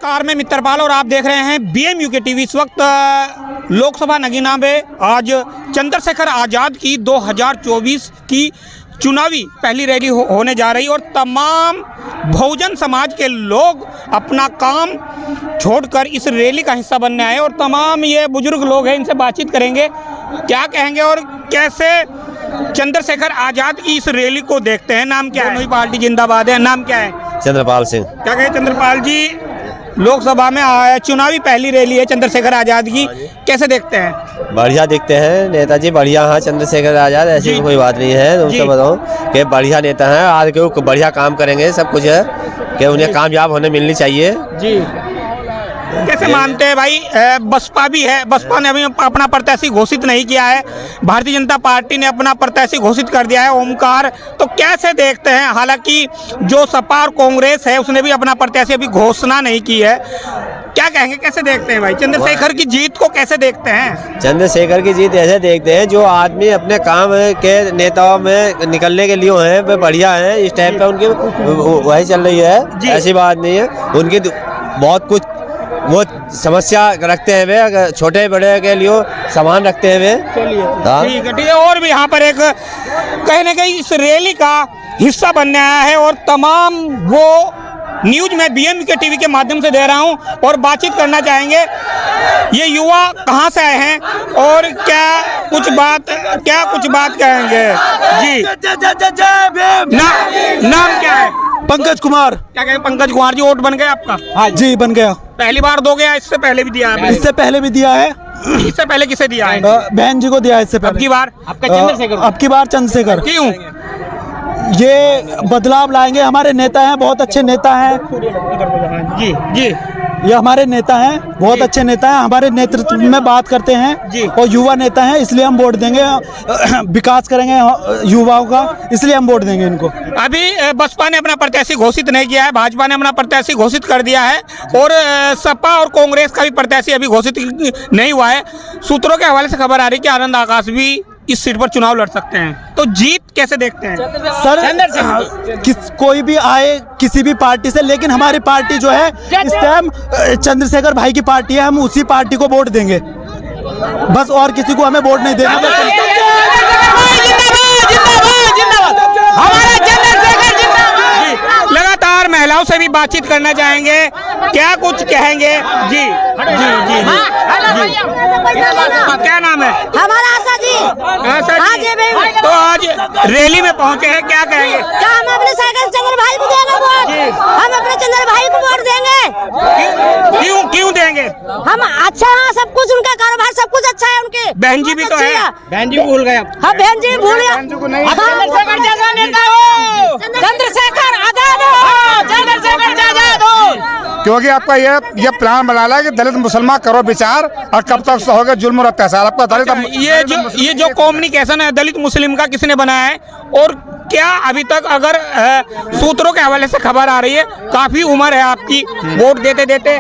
नमस्कार, मैं मित्रपाल और आप देख रहे हैं BM UK टीवी। इस वक्त लोकसभा नगीना में आज चंद्रशेखर आज़ाद की 2024 की चुनावी पहली रैली होने जा रही और तमाम बहुजन समाज के लोग अपना काम छोड़कर इस रैली का हिस्सा बनने आए और तमाम ये बुजुर्ग लोग हैं, इनसे बातचीत करेंगे क्या कहेंगे और कैसे चंद्रशेखर आज़ाद की इस रैली को देखते हैं। नाम क्या है? नई पार्टी जिंदाबाद है। नाम क्या है? चंद्रपाल सिंह। क्या कहे चंद्रपाल जी, लोकसभा में चुनावी पहली रैली है चंद्रशेखर आज़ाद की, कैसे देखते हैं? बढ़िया देखते हैं नेताजी, बढ़िया है चंद्रशेखर आज़ाद, ऐसी कोई बात नहीं है। तुमसे बताओ कि बढ़िया नेता हैं, आज के बढ़िया काम करेंगे, सब कुछ है कि उन्हें कामयाब होने मिलनी चाहिए जी। कैसे मानते हैं भाई? बसपा भी है, बसपा ने अभी अपना प्रत्याशी घोषित नहीं किया है, भारतीय जनता पार्टी ने अपना प्रत्याशी घोषित कर दिया है ओमकार, तो कैसे देखते हैं? हालांकि जो सपा और कांग्रेस है उसने भी अपना प्रत्याशी अभी घोषणा नहीं की है, क्या कहेंगे? कैसे देखते हैं भाई चंद्रशेखर की जीत को? कैसे देखते हैं चंद्रशेखर की जीत? ऐसे देखते हैं जो आदमी अपने काम के नेताओं में निकलने के लिए हैं वे बढ़िया हैं, इस टाइप पे उनकी वही चल रही है, ऐसी बात नहीं है। उनकी बहुत कुछ वो समस्या रखते हैं वे, छोटे बड़े के लिए सामान रखते हैं वे। चलिए ठीक है। और भी यहाँ पर एक कहीं ना कहीं इस रैली का हिस्सा बनने आया है और तमाम वो न्यूज मैं BM UK टीवी के माध्यम से दे रहा हूँ और बातचीत करना चाहेंगे। ये युवा कहाँ से आए हैं और क्या कुछ बात कहेंगे जी? नाम क्या है? पंकज कुमार। क्या कहें पंकज कुमार जी, वोट बन गया आपका? हाँ जी, बन गया। पहली बार दोगे या इससे पहले भी दिया है? इससे पहले भी दिया है। इससे पहले किसे दिया है? बहन जी को दिया है इससे पहले। अब की बार आपका चंद्रशेखर? अब की बार चंद्रशेखर। क्यों? ये बदलाव लाएंगे, हमारे नेता हैं, बहुत अच्छे नेता हैं जी जी। ये हमारे नेता हैं, बहुत अच्छे नेता हैं, हमारे नेतृत्व में बात करते हैं और युवा नेता हैं, इसलिए हम वोट देंगे, विकास करेंगे युवाओं का, इसलिए हम वोट देंगे इनको। अभी बसपा ने अपना प्रत्याशी घोषित नहीं किया है, भाजपा ने अपना प्रत्याशी घोषित कर दिया है और सपा और कांग्रेस का भी प्रत्याशी अभी घोषित नहीं हुआ है। सूत्रों के हवाले से खबर आ रही है कि आनंद आकाश भी इस सीट पर चुनाव लड़ सकते हैं, तो जीत कैसे देखते हैं? सर कोई भी आए किसी भी पार्टी से, लेकिन हमारी पार्टी जो है इस टाइम चंद्रशेखर भाई की पार्टी है, हम उसी पार्टी को वोट देंगे बस, और किसी को हमें वोट नहीं देना। लगातार महिलाओं से भी बातचीत करना चाहेंगे, क्या कुछ कहेंगे जी? जी जी जी। क्या नाम है? हमारा आशा जी। आशा जी, तो आज रैली में पहुंचे हैं, क्या कहेंगे? क्या हम अपने चंद्र भाई को देंगे वोट? हम अपने चंद्र भाई को वोट देंगे। क्यों देंगे? हम अच्छा, हाँ सब कुछ उनका कारोबार सब कुछ अच्छा है उनके। बहन जी भी तो है। बहन जी भूल गए? हाँ बहन जी भूल गया। चंद्रशेखर जैसा नेता हो, चंद्रशेखर आजाद हो, चंद्रशेखर आजाद हो। क्योंकि आपका ये प्लान बना ला कि दलित मुसलमान करो विचार और कब तक होगा जुल्म और अत्याचार आपका दलित। ये जो कम्युनिकेशन है दलित मुस्लिम का किसने बनाया है और क्या अभी तक अगर सूत्रों के हवाले से खबर आ रही है, काफी उम्र है आपकी वोट देते देते,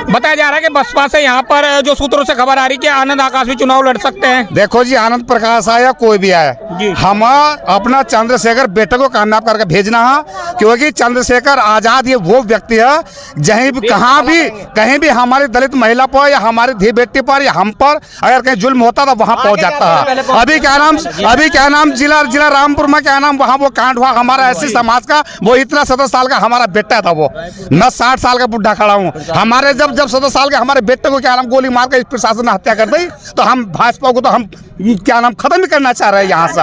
बताया जा रहा है कि बसपा से यहाँ पर जो सूत्रों से खबर आ रही है कि आनंद आकाश भी चुनाव लड़ सकते हैं। देखो जी, आनंद प्रकाश आए या कोई भी आए, हम अपना चंद्रशेखर बेटे को कामयाब करके भेजना है, क्योंकि चंद्रशेखर आजाद ये वो व्यक्ति है जहीं भी कहीं भी हमारी दलित महिला पर या हमारी धी बेटी पर या हम पर अगर कहीं जुल्म होता तो वहाँ पहुँच जाता है। अभी क्या नाम जिला रामपुर में क्या नाम वहाँ वो कांड हुआ हमारा ऐसी समाज का, वो इतना 17 साल का हमारा बेटा था, वो मैं 60 साल का बुढ़ा खड़ा हूँ। हमारे जब 17 साल के हमारे बेटे को क्या नाम गोली मार कर प्रशासन ने हत्या कर दी, तो हम भाजपा को तो हम क्या नाम खत्म ही करना चाह रहे हैं यहाँ से।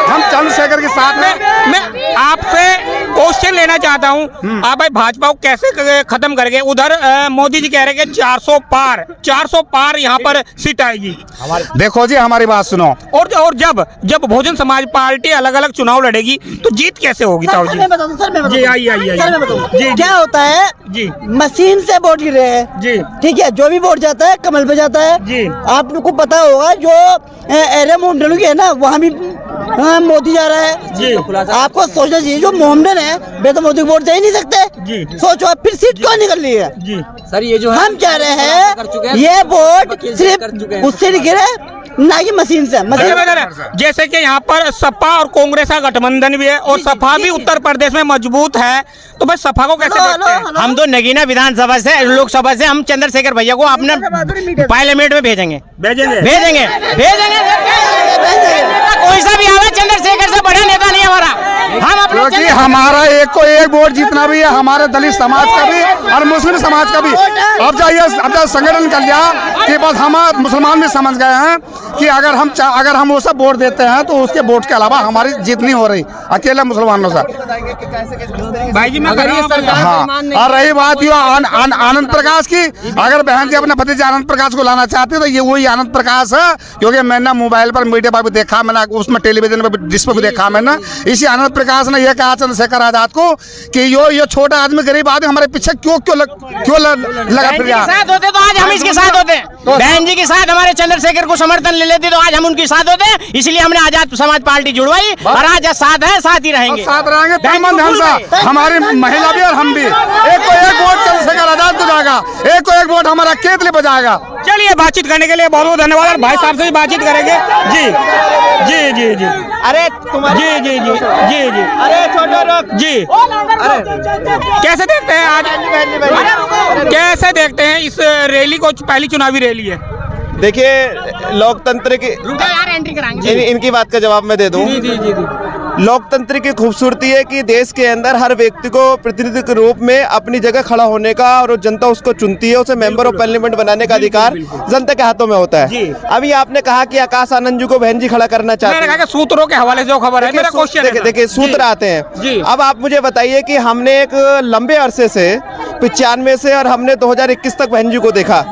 हम चंद्रशेखर के साथ में मैं आपसे क्वेश्चन लेना चाहता हूँ, आप भाई भाजपा को कैसे खत्म करके? उधर मोदी जी कह रहे हैं कि 400 पार यहाँ पर सीट आएगी। देखो जी, हमारी बात सुनो, और जब बहुजन समाज पार्टी अलग अलग चुनाव लड़ेगी तो जीत कैसे होगी? सर मैं बताऊं जी, आइए जी। क्या होता है जी, मशीन से वोट गिर रहे हैं जी, ठीक है, जो भी वोट जाता है कमल पे जाता है जी। आप लोग को पता होगा जो एरिया मोहम्मदन की है ना, वहाँ भी मोदी जा रहा है जी। आपको सोचना चाहिए, जो मोहम्मदन है वे तो मोदी को वोट दे ही नहीं सकते जी। सोचो आप, फिर सीट क्यों निकल रही है जी? सर ये जो हम कह रहे हैं ये वोट सिर्फ उससे नहीं गिरे, ना कि मशीन से। जैसे कि यहाँ पर सपा और कांग्रेस का गठबंधन भी है और सपा भी उत्तर प्रदेश में मजबूत है, तो भाई सपा को कैसे देखते हैं? हम तो नगीना विधानसभा से, लोकसभा से हम चंद्रशेखर भैया को अपने पार्लियामेंट में भेजेंगे। कोई सा भी आवे, चंद्रशेखर से बड़ा नेता नहीं हमारा। हम अपने क्योंकि हमारा एक को एक वोट जितना भी है, हमारे दलित समाज का भी और मुस्लिम समाज का भी। अब जाइए संगठन कर लिया कि बस हम मुसलमान भी समझ गए हैं कि अगर हम वो सब वोट देते हैं तो उसके वोट के अलावा हमारी जीत नहीं हो रही अकेले मुसलमानों से। भाई जी मैं हाँ, और रही बात ये आनंद प्रकाश की, अगर बहन जी अपने भतीजे आनंद प्रकाश को लाना चाहते तो ये वही आनंद प्रकाश है, क्योंकि मैंने मोबाइल पर मीडिया पर भी देखा, मैंने उसमें टेलीविजन पर डिश पर भी देखा मैंने। इसी आनंद प्रकाश ने यह कहा चंद्रशेखर आजाद को कि ये छोटा आदमी गरीब आदमी हमारे पीछे क्यों लगा फिर साथ होते तो आज हम इसके साथ होते। बहन जी के साथ हमारे चंद्रशेखर को समर्थन ले लेते तो आज हम उनके साथ होते। इसलिए हमने आजाद समाज पार्टी जुड़वाई और आज साथ है, साथ ही रहेंगे। हमारी महिला भी और हम भी। एक को एक वोट चंद्रशेखर आजाद को जाएगा, एक को एक वोट हमारा केतली पर जाएगा। चलिए, बातचीत करने के लिए बहुत बहुत धन्यवाद। और भाई साहब से भी बातचीत करेंगे। जी जी जी जी अरे जी जी जी जी जी अरे छोटा रोक जी। कैसे देखते हैं आज, कैसे देखते हैं इस रैली को? पहली चुनावी रैली है। देखिए, लोकतंत्र की इनकी बात का जवाब मैं दे दूं। लोकतंत्र की खूबसूरती है कि देश के अंदर हर व्यक्ति को प्रतिनिधि के रूप में अपनी जगह खड़ा होने का, और जनता उसको चुनती है, उसे मेंबर ऑफ पार्लियामेंट बनाने का अधिकार जनता के हाथों में होता है। अभी आपने कहा कि आकाश आनंद जी को बहन जी खड़ा करना चाहते हैं। सूत्रों के हवाले से जो खबर है, मेरा क्वेश्चन देखिए सूत्र आते हैं। अब आप मुझे बताइए कि हमने एक लंबे अरसे से 95 से और हमने 2021 तक बहन जी को देखा,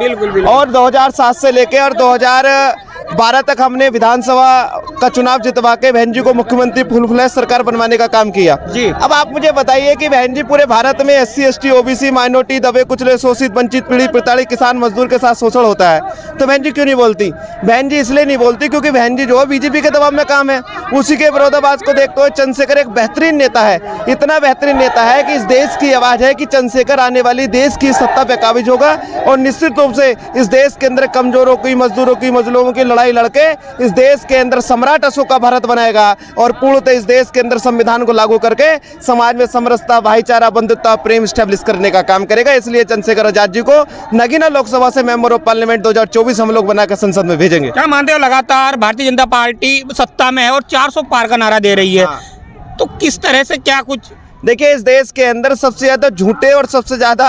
और 2007 से लेके और 2012 तक हमने विधानसभा का चुनाव जितवा के बहन जी को मुख्यमंत्री फुल फ्लैश सरकार बनवाने का काम किया। अब आप मुझे बताइए कि बहन जी पूरे भारत में SC ST OBC माइनॉरिटी, दबे कुचले, शोषित, वंचित, पीड़ित, प्रताड़ित किसान मजदूर के साथ शोषण होता है, तो बहन जी क्यों नहीं बोलती? बहन जी इसलिए नहीं बोलती क्योंकि बहन जी जो है बीजेपी के दबाव में काम है। उसी के विरोधाभास को देखते हुए चंद्रशेखर एक बेहतरीन नेता है, इतना बेहतरीन नेता है कि इस देश की आवाज है कि चंद्रशेखर आने वाली देश की सत्ता पे काबिज होगा, और निश्चित रूप से इस देश के अंदर कमजोरों की, मजदूरों की, मजलूमों की लड़ाई लड़के इस देश के अंदर सम्राट अशोक का भारत बनाएगा, और पूर्णतः इस देश के अंदर संविधान को लागू करके समाज में समरसता, भाईचारा, बंधुत्व, प्रेम स्टैब्लिश करने का काम करेगा। इसलिए चंद्रशेखर आजाद जी को नगीना लोकसभा से मेंबर ऑफ पार्लियामेंट 2024 हम लोग बनाकर संसद में भेजेंगे। क्या मानते हो, लगातार भारतीय जनता पार्टी सत्ता में है और 400 पार का नारा दे रही है, तो किस तरह से क्या कुछ? देखिए, इस देश के अंदर सबसे ज्यादा झूठे और सबसे ज्यादा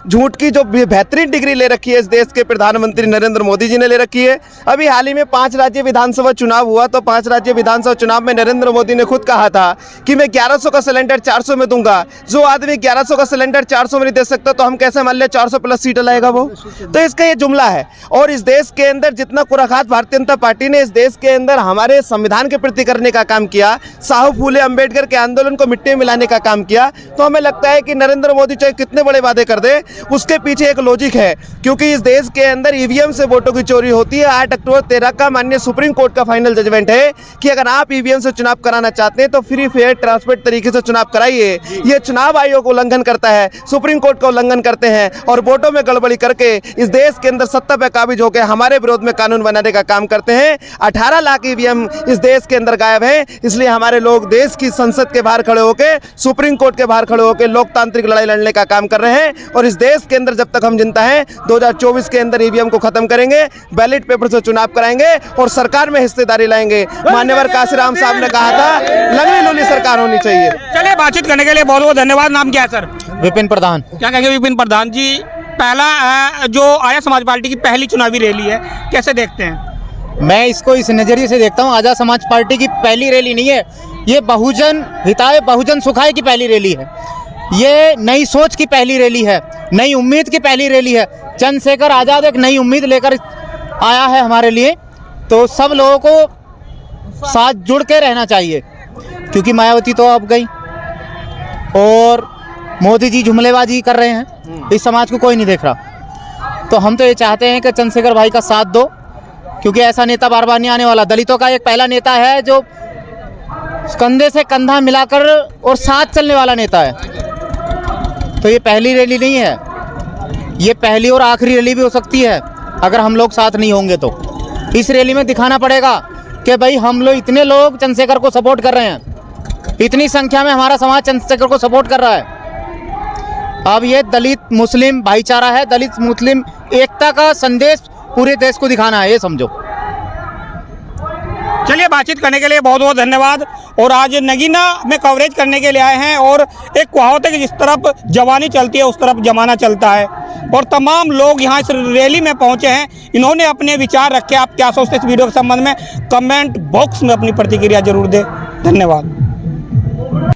झूठ की जो बेहतरीन डिग्री ले रखी है इस देश के प्रधानमंत्री नरेंद्र मोदी जी ने ले रखी है। अभी हाल ही में 5 राज्य विधानसभा चुनाव हुआ, तो 5 राज्य विधानसभा चुनाव में नरेंद्र मोदी ने खुद कहा था कि मैं 1100 का सिलेंडर 400 में दूंगा। जो आदमी 1100 का सिलेंडर 400 में नहीं दे सकता, तो हम कैसे मान ले 400 प्लस सीट लाएगा वो? तो इसका ये जुमला है। और इस देश के अंदर जितना कुराघात भारतीय जनता पार्टी ने इस देश के अंदर हमारे संविधान के प्रति करने का काम किया, साहू फूले अम्बेडकर के आंदोलन को मिट्टी में मिलाने का काम किया, तो हमें लगता है कि नरेंद्र मोदी चाहे कितने बड़े वादे कर दे, उसके पीछे एक लॉजिक है। क्योंकि इस देश के अंदर ईवीएम से वोटों की चोरी होती है। 8 अक्टूबर 13 का माननीय सुप्रीम कोर्ट का फाइनल जजमेंट है कि अगर आप ईवीएम से चुनाव कराना चाहते हैं तो फ्री फेयर ट्रांसपेरेंट तरीके से चुनाव कराइए। ये चुनाव आयोग का उल्लंघन करता है, सुप्रीम कोर्ट का उल्लंघन करते हैं, और वोटों में गड़बड़ी करके इस देश के अंदर सत्ता पे काबिज होकर हमारे विरोध में कानून बनाने का काम करते हैं। 18 लाख ईवीएम इस देश के अंदर गायब है। इसलिए हमारे लोग देश की संसद के बाहर खड़े होकर, सुप्रीम कोर्ट के बाहर खड़े होकर लोकतांत्रिक लड़ाई लड़ने का काम कर रहे हैं। और इस देश के अंदर जब तक हम जिंदा हैं 2024 के अंदर ईवीएम को खत्म करेंगे, बैलेट पेपर से चुनाव कराएंगे और सरकार में हिस्सेदारी लाएंगे। मान्यवर काशीराम साहब ने कहा था लगनी लूली सरकार होनी चाहिए। चलिए, बातचीत करने के लिए बहुत बहुत धन्यवाद। नाम क्या है सर? विपिन प्रधान। क्या कहेंगे विपिन प्रधान जी, पहला जो आया समाज पार्टी की पहली चुनावी रैली है, कैसे देखते हैं? मैं इसको इस नज़रिए से देखता हूँ, आजाद समाज पार्टी की पहली रैली नहीं है, ये बहुजन हिताय बहुजन सुखाय की पहली रैली है। ये नई सोच की पहली रैली है, नई उम्मीद की पहली रैली है। चंद्रशेखर आज़ाद एक नई उम्मीद लेकर आया है हमारे लिए, तो सब लोगों को साथ जुड़ के रहना चाहिए। क्योंकि मायावती तो अब गई और मोदी जी जुमलेबाजी कर रहे हैं, इस समाज को कोई नहीं देख रहा। तो हम तो ये चाहते हैं कि चंद्रशेखर भाई का साथ दो, क्योंकि ऐसा नेता बार बार नहीं आने वाला। दलितों का एक पहला नेता है जो कंधे से कंधा मिलाकर और साथ चलने वाला नेता है। तो ये पहली रैली नहीं है, ये पहली और आखिरी रैली भी हो सकती है अगर हम लोग साथ नहीं होंगे तो। इस रैली में दिखाना पड़ेगा कि भाई हम लोग इतने लोग चंद्रशेखर को सपोर्ट कर रहे हैं, इतनी संख्या में हमारा समाज चंद्रशेखर को सपोर्ट कर रहा है। अब ये दलित मुस्लिम भाईचारा है, दलित मुस्लिम एकता का संदेश पूरे देश को दिखाना है, ये समझो। चलिए, बातचीत करने के लिए बहुत बहुत धन्यवाद। और आज नगीना में कवरेज करने के लिए आए हैं और एक कहावत है कि जिस तरफ जवानी चलती है उस तरफ जमाना चलता है, और तमाम लोग यहाँ इस रैली में पहुँचे हैं। इन्होंने अपने विचार रखे। आप क्या सोचते हैं इस वीडियो के संबंध में? कमेंट बॉक्स में अपनी प्रतिक्रिया जरूर दें। धन्यवाद।